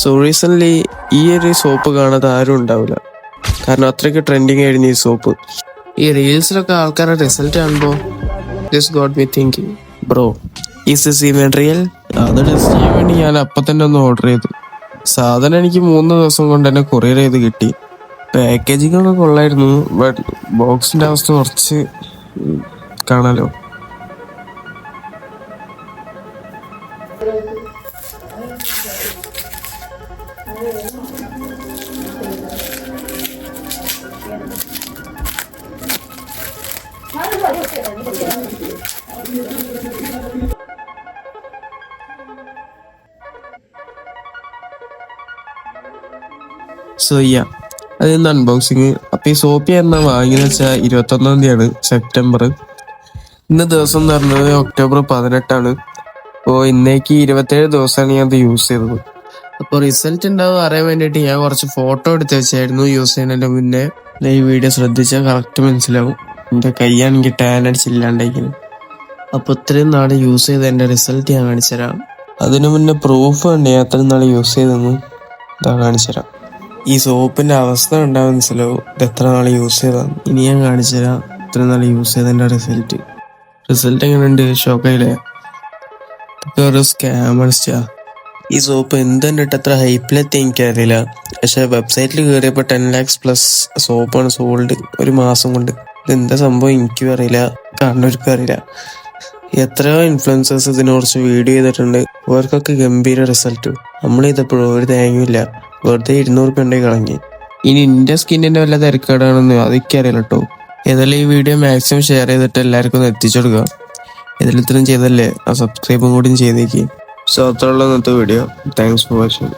So recently ഈ ഒരു soap കാണാതെ ആരും ഉണ്ടാവില്ല, കാരണം അത്രയ്ക്ക് ട്രെൻഡിങ് ആയിരുന്നു ഈ സോപ്പ്. ഈ റീൽസിലൊക്കെ ആൾക്കാരുടെ റിസൾട്ട് കാണുമ്പോൾ just got me thinking, bro is this even real? അത് ടെസ്റ്റ് ചെയ്യാൻ വേണ്ടി ഞാൻ അപ്പം തന്നെ ഒന്ന് ഓർഡർ ചെയ്തു. സാധനം എനിക്ക് 3 ദിവസം കൊണ്ട് തന്നെ കൊറിയർ ചെയ്ത് കിട്ടി. പാക്കേജിംഗ് ഒക്കെ കൊള്ളായിരുന്നു, ബട്ട് ബോക്സിൻ്റെ അവസ്ഥ കുറച്ച് കാണാലോ. സോ അതിന്ന് അൺബോക്സിങ്. അപ്പൊ ഈ സോപ്പ് എന്നാ വാങ്ങിയെന്ന് വെച്ചാൽ 21-ാം തീയതിയാണ് സെപ്റ്റംബർ. ഇന്ന് ദിവസം എന്ന് പറഞ്ഞത് ഒക്ടോബർ 18ആണ്. അപ്പോൾ ഇന്നേക്ക് 27 ദിവസമാണ് ഞാൻ അത് യൂസ് ചെയ്തത്. അപ്പോൾ റിസൾട്ട് ഉണ്ടാവും അറിയാൻ വേണ്ടിയിട്ട് ഞാൻ കുറച്ച് ഫോട്ടോ എടുത്ത് വെച്ചായിരുന്നു യൂസ് ചെയ്യുന്നതിൻ്റെ മുന്നേ. ഈ വീഡിയോ ശ്രദ്ധിച്ചാൽ കറക്റ്റ് മനസ്സിലാവും. എൻ്റെ കൈയാണെങ്കിൽ ടാൻ അടിച്ചില്ലാണ്ടായിരിക്കുന്നു. അപ്പോൾ ഇത്രയും നാൾ യൂസ് ചെയ്ത എൻ്റെ റിസൾട്ട് ഞാൻ കാണിച്ചു തരാം. അതിനു മുന്നേ പ്രൂഫ് ഉണ്ട് ഞാൻ അത്രയും നാൾ യൂസ് ചെയ്തെന്ന്. ഇതാ കാണിച്ചു തരാം. ഈ സോപ്പിന്റെ അവസ്ഥ ഉണ്ടാവും മനസ്സിലാവും ഇത് എത്ര നാൾ യൂസ് ചെയ്താണ്. ഇനി ഞാൻ കാണിച്ചു തരാം ഇത്ര നാൾ യൂസ് ചെയ്തതിന്റെ റിസൾട്ട് എങ്ങനെയുണ്ട്? ഷോക്കായില്ലേ? ഇതൊക്കെ ഒരു സ്കാമടിച്ചാ. ഈ സോപ്പ് എന്തെന്നിട്ട് അത്ര ഹൈപ്പിലെത്തി എനിക്കറിയില്ല, പക്ഷെ വെബ്സൈറ്റിൽ കയറിയപ്പോൾ 10 lakhs പ്ലസ് സോപ്പാണ് സോൾഡ് ഒരു മാസം കൊണ്ട്. ഇതെന്താ സംഭവം എനിക്കും അറിയില്ല, കാണുന്നവർക്കും അറിയില്ല. എത്രയോ ഇൻഫ്ലുവൻസേഴ്സ് ഇതിനെക്കുറിച്ച് വീഡിയോ ചെയ്തിട്ടുണ്ട്, അവർക്കൊക്കെ ഗംഭീര റിസൾട്ട്. നമ്മൾ ചെയ്തപ്പോഴും ഒരു തേങ്ങയില്ല, വെറുതെ 200 രൂപ ഉണ്ടെങ്കിൽ കളഞ്ഞ്. ഇനി എൻ്റെ സ്കിന്നിൻ്റെ വല്ല തിരക്കേടാണെന്ന് അതൊക്കെ അറിയില്ല കേട്ടോ. ഏതായാലും ഈ വീഡിയോ മാക്സിമം ഷെയർ ചെയ്തിട്ട് എല്ലാവർക്കും ഒന്ന് എത്തിച്ചു കൊടുക്കുക. ഇതിൽ ഇത്രയും ചെയ്തല്ലേ, ആ സബ്സ്ക്രൈബും കൂടി ചെയ്തേക്ക്. സോ അത്രയുള്ള ഇന്നത്തെ വീഡിയോ. Thanks for watching.